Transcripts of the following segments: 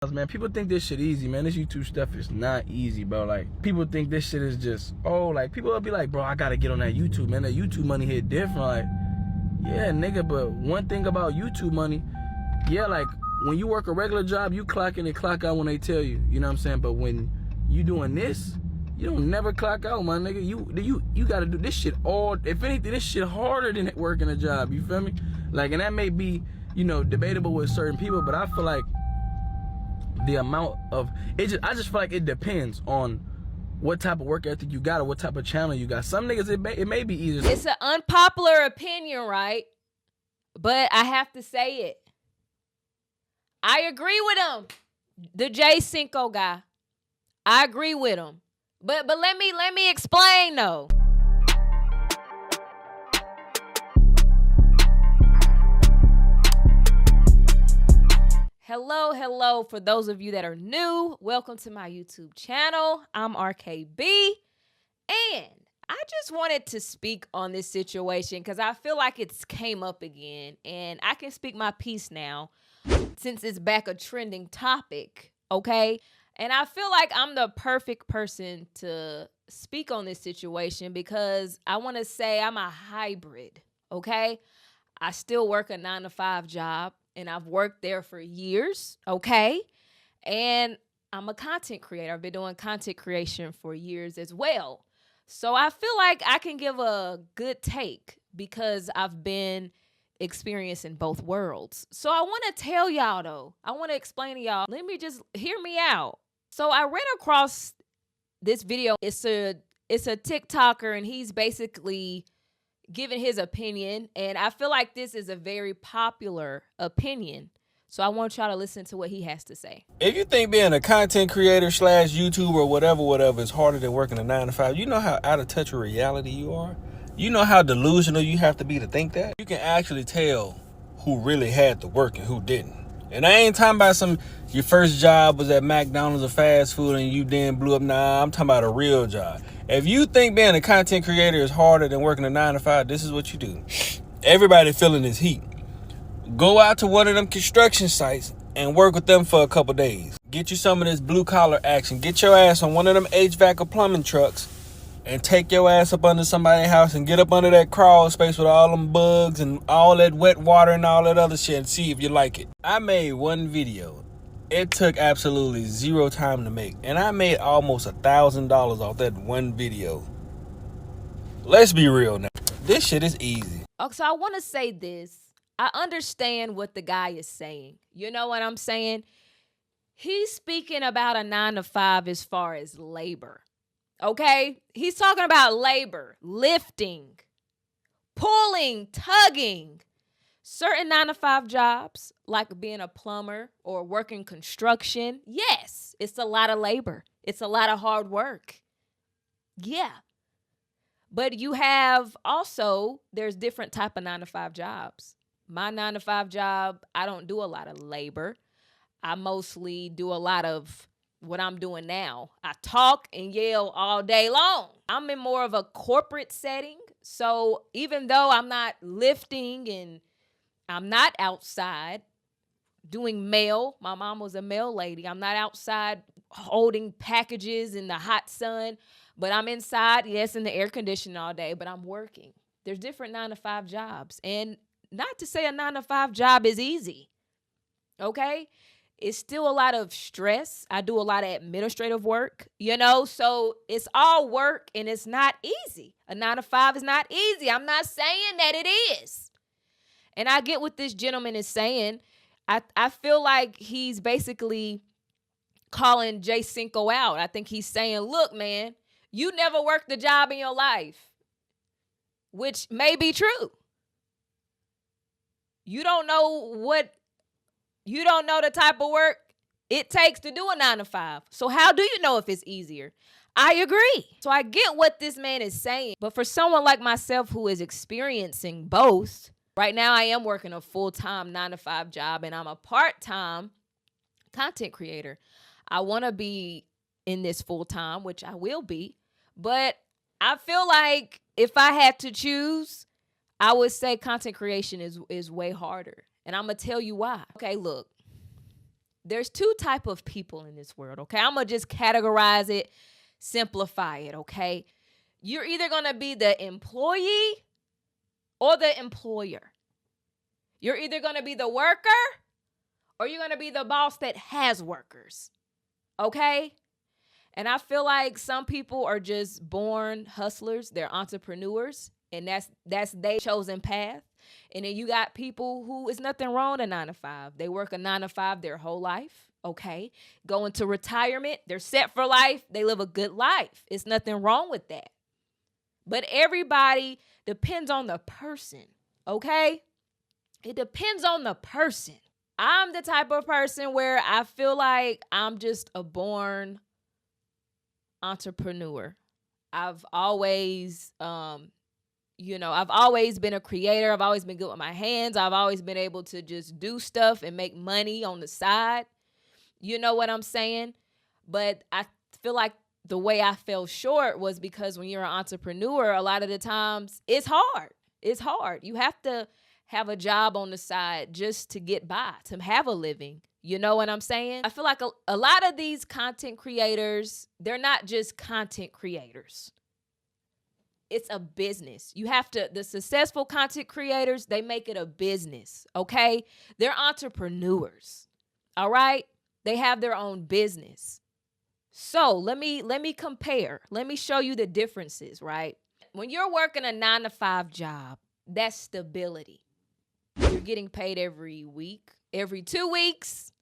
Man, people think this shit easy, man. This YouTube stuff is not easy, bro. Like, people think this shit is just, like, people will be like, bro, I gotta get on that YouTube, man. That YouTube money hit different. Like, yeah, nigga, but one thing about YouTube money, yeah, like, when you work a regular job, you clock in and clock out when they tell you. You know what I'm saying? But when you doing this, you don't never clock out, my nigga. You gotta do this shit all, if anything, this shit harder than working a job. You feel me? Like, and that may be, debatable with certain people, but I feel like the amount of I just feel like it depends on what type of work ethic you got or what type of channel you got. Some niggas it may be easier. It's an unpopular opinion, right? But I have to say it. I agree with him. The J Cinco guy. I agree with him. But let me explain though. Hello, for those of you that are new, welcome to my YouTube channel. I'm MsRKaybee, and I just wanted to speak on this situation because I feel like it's came up again, and I can speak my piece now since it's back a trending topic, okay? And I feel like I'm the perfect person to speak on this situation because I want to say I'm a hybrid, okay? I still work a 9-to-5 job. And I've worked there for years, okay? And I'm a content creator. I've been doing content creation for years as well. So I feel like I can give a good take because I've been experiencing both worlds. So I want to tell y'all, though. I want to explain to y'all. Let me just hear me out. So I ran across this video. It's a TikToker, and he's basically giving his opinion, and I feel like this is a very popular opinion. So I want y'all to listen to what he has to say. If you think being a content creator / YouTuber or whatever is harder than working a 9-to-5, you know how out of touch with reality you are? You know how delusional you have to be to think that? You can actually tell who really had to work and who didn't. And I ain't talking about your first job was at McDonald's or fast food and you then blew up. Nah, I'm talking about a real job. If you think being a content creator is harder than working a 9-to-5, this is what you do. Everybody feeling this heat. Go out to one of them construction sites and work with them for a couple days. Get you some of this blue collar action. Get your ass on one of them HVAC or plumbing trucks and take your ass up under somebody's house and get up under that crawl space with all them bugs and all that wet water and all that other shit and see if you like it. I made one video. It took absolutely zero time to make, and I made almost $1,000 off that one video. Let's be real now. This shit is easy. Okay, so I want to say this. I understand what the guy is saying. You know what I'm saying? He's speaking about a 9-to-5 as far as labor. Okay? He's talking about labor, lifting, pulling, tugging. Certain 9-to-5 jobs, like being a plumber or working construction, yes, it's a lot of labor. It's a lot of hard work. Yeah. But you have also, there's different type of 9-to-5 jobs. My 9-to-5 job, I don't do a lot of labor. I mostly do a lot of what I'm doing now. I talk and yell all day long. I'm in more of a corporate setting. So even though I'm not lifting and I'm not outside doing mail, my mom was a mail lady. I'm not outside holding packages in the hot sun, but I'm inside, yes, in the air conditioning all day, but I'm working. There's different 9-to-5 jobs. And not to say a 9-to-5 job is easy, okay? It's still a lot of stress. I do a lot of administrative work, so it's all work and it's not easy. A 9-to-5 is not easy. I'm not saying that it is. And I get what this gentleman is saying. I feel like he's basically calling J Cinco out. I think he's saying, look, man, you never worked a job in your life, which may be true. You don't know the type of work it takes to do a 9-to-5. So how do you know if it's easier? I agree. So I get what this man is saying. But for someone like myself who is experiencing both, right now I am working a full-time 9-to-5 job and I'm a part-time content creator. I want to be in this full-time, which I will be. But I feel like if I had to choose, I would say content creation is way harder. And I'm going to tell you why. Okay, look. there's two type of people in this world, okay? I'm going to just categorize it, simplify it, okay? You're either going to be the employee or the employer. You're either going to be the worker or you're going to be the boss that has workers, okay? And I feel like some people are just born hustlers. They're entrepreneurs, and that's their chosen path. And then you got people who is nothing wrong with a 9 to 5. They work a 9 to 5 their whole life, okay? Go into retirement. They're set for life. They live a good life. It's nothing wrong with that. But everybody depends on the person, okay? It depends on the person. I'm the type of person where I feel like I'm just a born entrepreneur. I've always, I've always been a creator. I've always been good with my hands. I've always been able to just do stuff and make money on the side. You know what I'm saying? But I feel like the way I fell short was because when you're an entrepreneur, a lot of the times it's hard. It's hard. You have to have a job on the side just to get by, to have a living. You know what I'm saying? I feel like a lot of these content creators, they're not just content creators. It's a business. You have to, the successful content creators, they make it a business, okay? They're entrepreneurs, all right? They have their own business. So let me compare. Let me show you the differences, right? When you're working a 9 to 5 job, that's stability. You're getting paid every week. Every 2 weeks,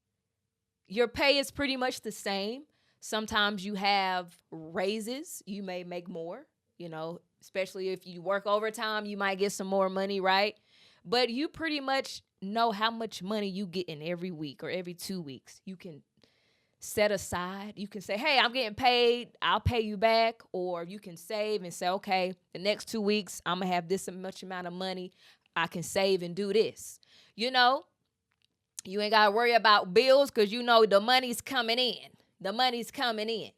your pay is pretty much the same. Sometimes you have raises. You may make more, especially if you work overtime, you might get some more money, right? But you pretty much know how much money you get in every week or every 2 weeks. You can set aside. You can say, hey, I'm getting paid. I'll pay you back. Or you can save and say, okay, the next 2 weeks, I'm going to have this much amount of money. I can save and do this. You ain't got to worry about bills because the money's coming in. The money's coming in.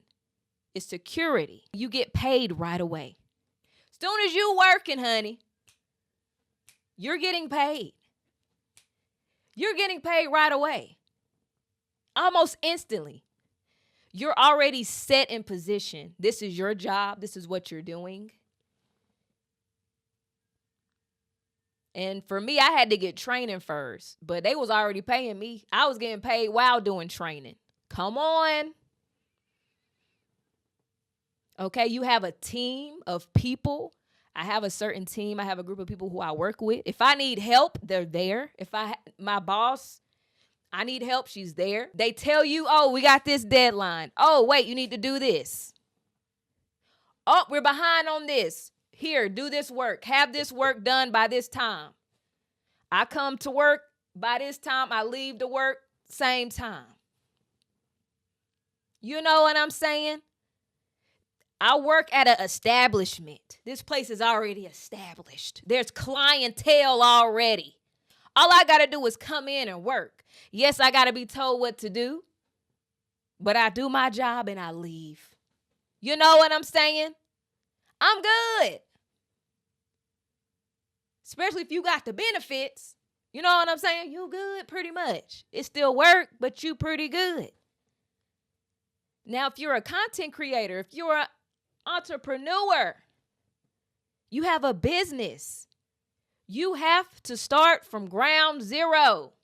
It's security. You get paid right away. Soon as you working, honey, you're getting paid. You're getting paid right away. Almost instantly. You're already set in position. This is your job. This is what you're doing. And for me, I had to get training first, but they was already paying me. I was getting paid while doing training. Come on. Okay, you have a team of people. I have a certain team. I have a group of people who I work with. If I need help, they're there. My boss, I need help, she's there. They tell you, oh, we got this deadline. Oh, wait, you need to do this. Oh, we're behind on this. Here, do this work. Have this work done by this time. I come to work by this time. I leave to work same time. You know what I'm saying? I work at an establishment. This place is already established. There's clientele already. All I got to do is come in and work. Yes, I got to be told what to do, but I do my job and I leave. You know what I'm saying? I'm good. Especially if you got the benefits. You know what I'm saying? You good pretty much. It's still work, but you pretty good. Now, if you're a content creator, if you're an entrepreneur, you have a business. You have to start from ground zero.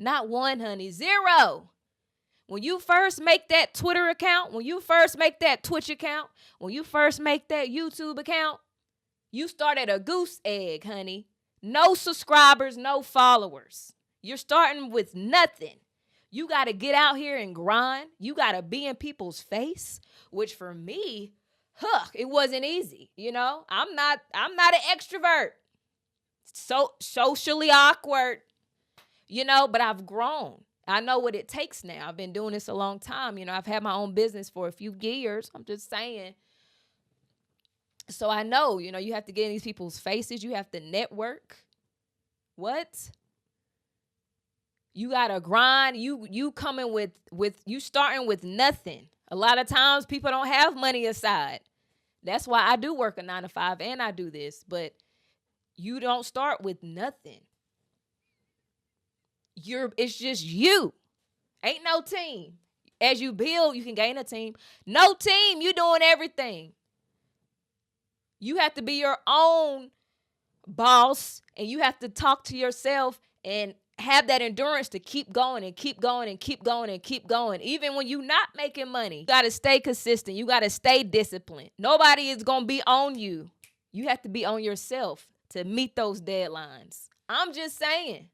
Not one, honey, 0. When you first make that Twitter account, when you first make that Twitch account, when you first make that YouTube account, you start at a goose egg, honey. No subscribers, no followers. You're starting with nothing. You got to get out here and grind. You got to be in people's face, which for me, it wasn't easy. I'm not an extrovert. So socially awkward, but I've grown. I know what it takes now. I've been doing this a long time. I've had my own business for a few years. I'm just saying. So I know, you have to get in these people's faces. You have to network. What? You got to grind. You coming with you starting with nothing. A lot of times people don't have money aside. That's why I do work a 9 to 5 and I do this. But you don't start with nothing. It's just you. Ain't no team. As you build, you can gain a team. No team, you doing everything. You have to be your own boss, and you have to talk to yourself and have that endurance to keep going and keep going and keep going and keep going. Even when you're not making money, you got to stay consistent. You got to stay disciplined. Nobody is going to be on you. You have to be on yourself to meet those deadlines. I'm just saying.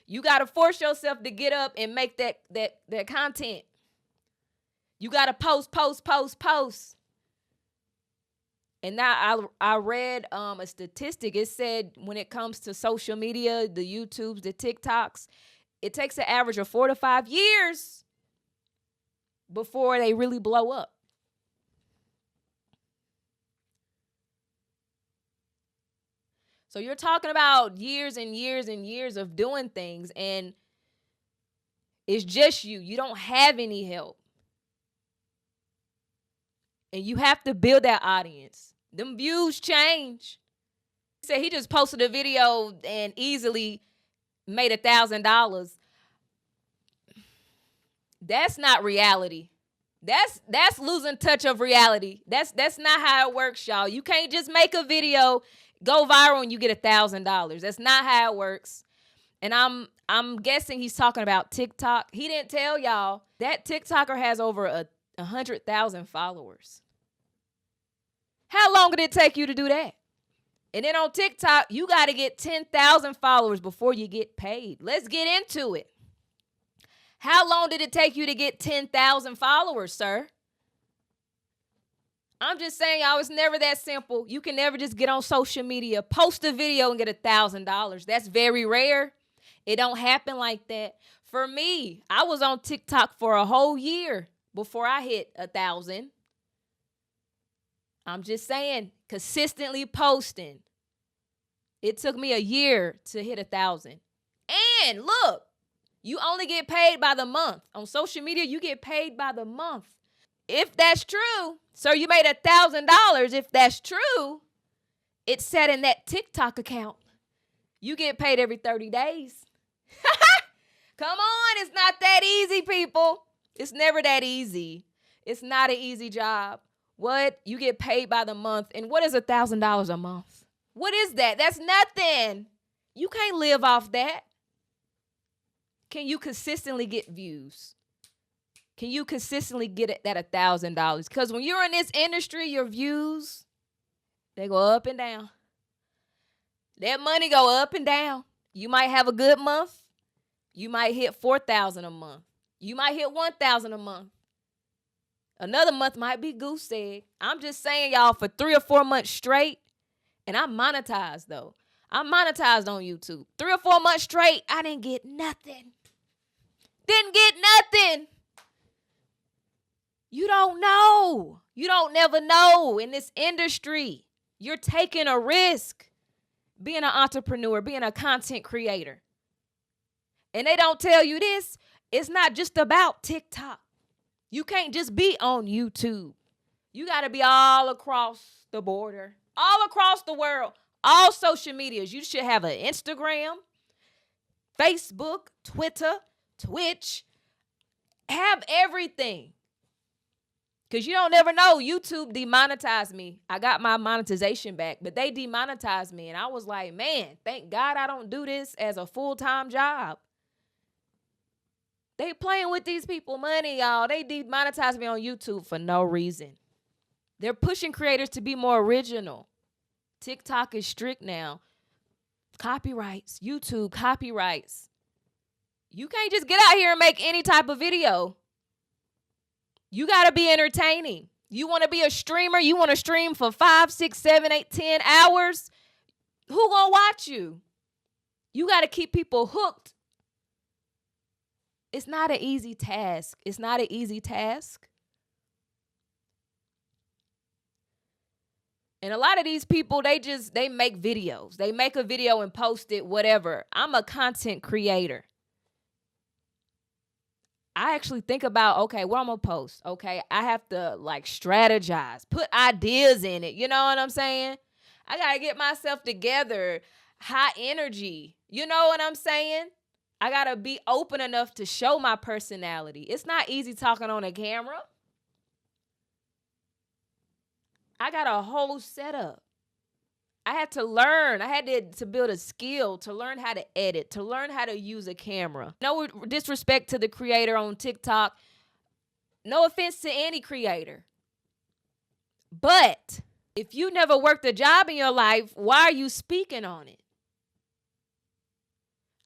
You got to force yourself to get up and make that content. You got to post. And now I read a statistic. It said when it comes to social media, the YouTubes, the TikToks, it takes an average of 4 to 5 years before they really blow up. So you're talking about years and years and years of doing things, and it's just you. You don't have any help. And you have to build that audience. Them views change. He said he just posted a video and easily made $1,000. That's not reality. That's losing touch of reality. That's not how it works, y'all. You can't just make a video, go viral, and you get $1,000. That's not how it works. And I'm guessing he's talking about TikTok. He didn't tell y'all that TikToker has over 100,000 followers. How long did it take you to do that? And then on TikTok, you got to get 10,000 followers before you get paid. Let's get into it. How long did it take you to get 10,000 followers, sir? I'm just saying, y'all, it's never that simple. You can never just get on social media, post a video, and get $1,000. That's very rare. It don't happen like that. For me, I was on TikTok for a whole year before I hit 1,000. I'm just saying, consistently posting. It took me a year to hit 1,000. And look, you only get paid by the month. On social media, you get paid by the month. If that's true, so you made $1,000. If that's true, it's set in that TikTok account. You get paid every 30 days. Come on, it's not that easy, people. It's never that easy. It's not an easy job. What? You get paid by the month. And what is $1,000 a month? What is that? That's nothing. You can't live off that. Can you consistently get views? Can you consistently get that $1,000? Because when you're in this industry, your views, they go up and down. That money go up and down. You might have a good month. You might hit 4,000 a month. You might hit 1,000 a month. Another month might be goose egg. I'm just saying, y'all, for 3 or 4 months straight, and I'm monetized, though. I'm monetized on YouTube. 3 or 4 months straight, I didn't get nothing. Didn't get nothing. You don't know. You don't never know in this industry. You're taking a risk being an entrepreneur, being a content creator. And they don't tell you this. It's not just about TikTok. You can't just be on YouTube. You got to be all across the border, all across the world, all social medias. You should have an Instagram, Facebook, Twitter, Twitch. Have everything. Because you don't ever know. YouTube demonetized me. I got my monetization back, but they demonetized me. And I was like, man, thank God I don't do this as a full-time job. They playing with these people money, y'all. They demonetized me on YouTube for no reason. They're pushing creators to be more original. TikTok is strict now. Copyrights, YouTube copyrights. You can't just get out here and make any type of video. You got to be entertaining. You want to be a streamer? You want to stream for 5, 6, 7, 8, 10 hours? Who gonna watch you? You got to keep people hooked. It's not an easy task. It's not an easy task. And a lot of these people, they make videos. They make a video and post it, whatever. I'm a content creator. I actually think about, okay, what I'm going to post. Okay, I have to like strategize, put ideas in it. You know what I'm saying? I got to get myself together, high energy. You know what I'm saying? I gotta be open enough to show my personality. It's not easy talking on a camera. I got a whole setup. I had to learn. I had to build a skill, to learn how to edit, to learn how to use a camera. No disrespect to the creator on TikTok. No offense to any creator. But if you never worked a job in your life, why are you speaking on it?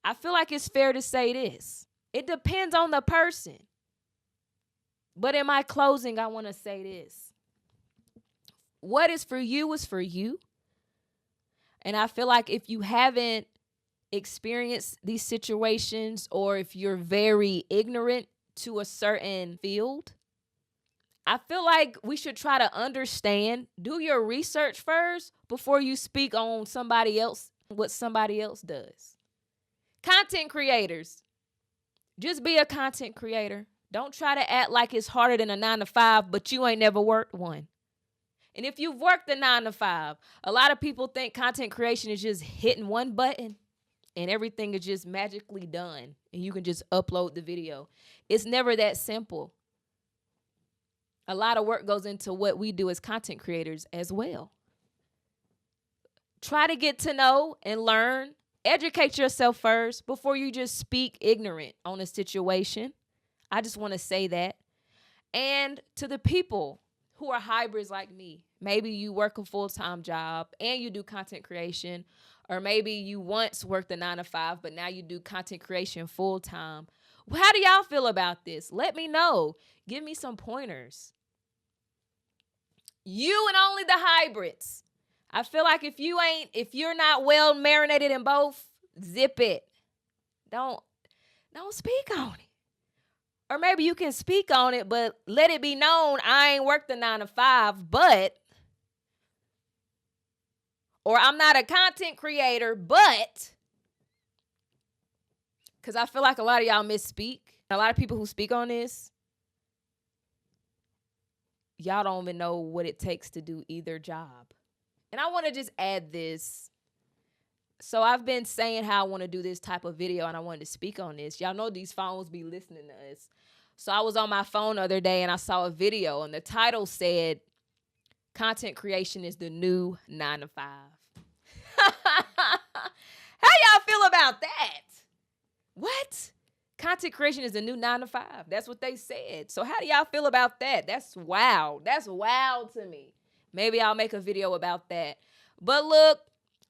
I feel like it's fair to say this. It depends on the person. But in my closing, I want to say this. What is for you is for you. And I feel like if you haven't experienced these situations, or if you're very ignorant to a certain field, I feel like we should try to understand, do your research first before you speak on somebody else, what somebody else does. Content creators, just be a content creator. Don't try to act like it's harder than a 9-to-5, but you ain't never worked one. And if you've worked a 9-to-5, a lot of people think content creation is just hitting one button and everything is just magically done and you can just upload the video. It's never that simple. A lot of work goes into what we do as content creators as well. Try to get to know and learn. Educate yourself first before you just speak ignorant on a situation. I just want to say that. And to the people who are hybrids like me, maybe you work a full-time job and you do content creation, or maybe you once worked a 9-to-5, but now you do content creation full-time. How do y'all feel about this? Let me know. Give me some pointers. You and only the hybrids. I feel like if you're not well marinated in both, zip it. Don't speak on it. Or maybe you can speak on it, but let it be known I ain't worked a 9-to-5, or I'm not a content creator, but, because I feel like a lot of y'all misspeak. A lot of people who speak on this, y'all don't even know what it takes to do either job. And I want to just add this. So I've been saying how I want to do this type of video, and I wanted to speak on this. Y'all know these phones be listening to us. So I was on my phone the other day, and I saw a video, and the title said, "Content creation is the new 9-to-5." How y'all feel about that? What? Content creation is the new 9-to-5. That's what they said. So how do y'all feel about that? That's wild. That's wild to me. Maybe I'll make a video about that. But look,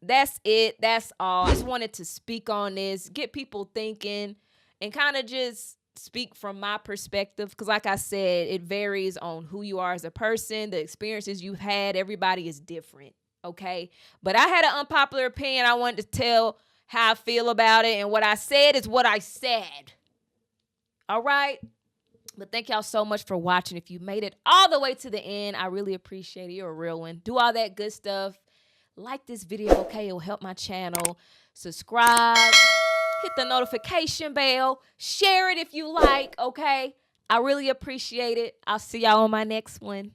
that's it. That's all. I just wanted to speak on this, get people thinking, and kind of just speak from my perspective. Because like I said, it varies on who you are as a person, the experiences you've had. Everybody is different, okay? But I had an unpopular opinion. I wanted to tell how I feel about it. And what I said is what I said. All right? But thank y'all so much for watching. If you made it all the way to the end, I really appreciate it. You're a real one. Do all that good stuff. Like this video, okay? It will help my channel. Subscribe. Hit the notification bell. Share it if you like, okay? I really appreciate it. I'll see y'all on my next one.